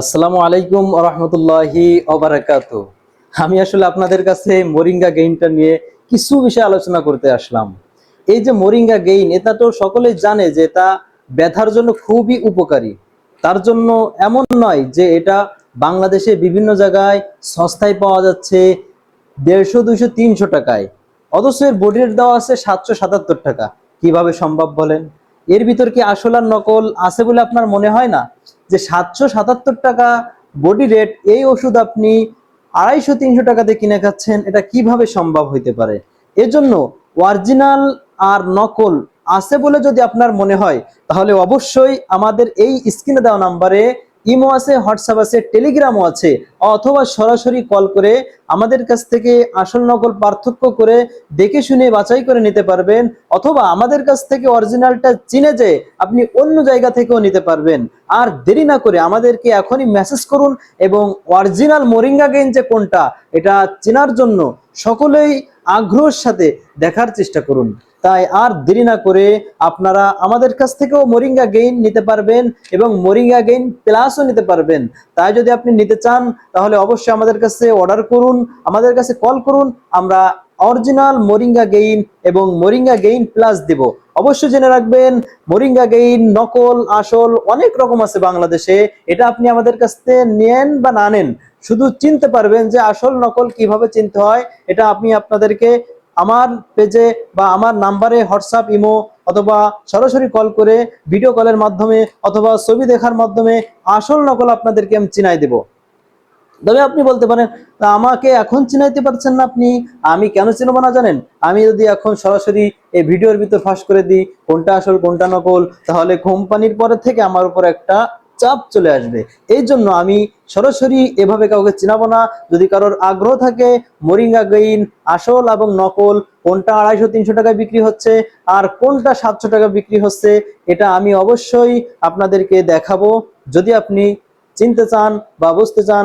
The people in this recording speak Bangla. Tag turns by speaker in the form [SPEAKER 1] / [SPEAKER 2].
[SPEAKER 1] আসসালামু আলাইকুম রহমতুল্লাহি ওবারাকাতু। আমি আসলে আপনাদের কাছে মোরিঙ্গা গেইনটা নিয়ে কিছু বিষয় আলোচনা করতে আসলাম। এই যে মোরিঙ্গা গেইন, এটা তো সকলেই জানে যে এটা ব্যথার জন্য খুবই উপকারী। তার জন্য এমন নয় যে এটা বাংলাদেশে বিভিন্ন জায়গায় সস্তায় পাওয়া যাচ্ছে 150, 200, 300 টাকায়, অথচ এর বডি রেট দেওয়া আছে 777 টাকা। কিভাবে সম্ভব বলেন? এর ভিতর কি আসল আর নকল আছে বলে আপনার মনে হয় না? যে 777 টাকা বডি রেট, এই ওষুধ আপনি 250, 300 টাকাতে কিনে খাচ্ছেন, এটা কিভাবে সম্ভব হইতে পারে? এজন্য অরিজিনাল আর নকল আছে বলে যদি আপনার মনে হয়, তাহলে অবশ্যই আমাদের এই স্ক্রিনে দেওয়া নাম্বারে ইমো আছে, হোয়াটসঅ্যাপ আছে, টেলিগ্রামও আছে, অথবা সরাসরি কল করে আমাদের কাছ থেকে আসল নকল পার্থক্য করে দেখে শুনে বাছাই করে নিতে পারবেন, অথবা আমাদের কাছ থেকে অরিজিনালটা চিনে যে আপনি অন্য জায়গা থেকেও নিতে পারবেন। আর দেরি না করে আমাদেরকে এখনই মেসেজ করুন এবং অরিজিনাল মোরিঙ্গা গেইন যে কোনটা এটা চেনার জন্য সকলেই আগ্রহের সাথে দেখার চেষ্টা করুন। তাই আর দেরি না করে আপনারা আমাদের কাছ থেকেও মোরিঙ্গা গেইন নিতে পারবেন এবং মোরিঙ্গা গেইন প্লাসও নিতে পারবেন। তাই যদি আপনি নিতে চান তাহলে অবশ্যই আমাদের কাছে অর্ডার করুন, আমাদের কাছে কল করুন। আমরা অরিজিনাল মোরিঙ্গা গেইন এবং মোরিঙ্গা গেইন প্লাস দেব। অবশ্যই জেনে রাখবেন, মোরিঙ্গা গেইন নকল আসল অনেক রকম আছে বাংলাদেশে। এটা আপনি আমাদের কাছ থেকে নেন বা না নেন, শুধু চিনতে পারবেন যে আসল নকল কিভাবে চিনতে হয়। এটা আমি আপনাদেরকে আমার পেজে বা আমার নাম্বারে হোয়াটসঅ্যাপ, ইমো অথবা সরাসরি কল করে ভিডিও কলের মাধ্যমে অথবা ছবি দেখার মাধ্যমে আসল নকল আপনাদেরকে আমি চিনাই দেব। তবে আপনি বলতে পারেন, তা আমাকে এখন চিনাইতে পারছেন না আপনি, আমি কেন চিনবো না জানেন? আমি যদি এখন সরাসরি এই ভিডিওর ভিতর ফাঁস করে দিই কোনটা আসল কোনটা নকল, তাহলে কোম্পানির পরে থেকে আমার উপর একটা চাপ চলে আসবে। এই জন্য আমি সরাসরি এভাবে কাউকে চিনাবো না। যদি কারোর আগ্রহ থাকে মোরিঙ্গা গেইন আসল এবং নকল কোনটা 250, 300 টাকায় বিক্রি হচ্ছে আর কোনটা 700 টাকা বিক্রি হচ্ছে, এটা আমি অবশ্যই আপনাদেরকে দেখাবো। যদি আপনি চিনতে চান বা বুঝতে চান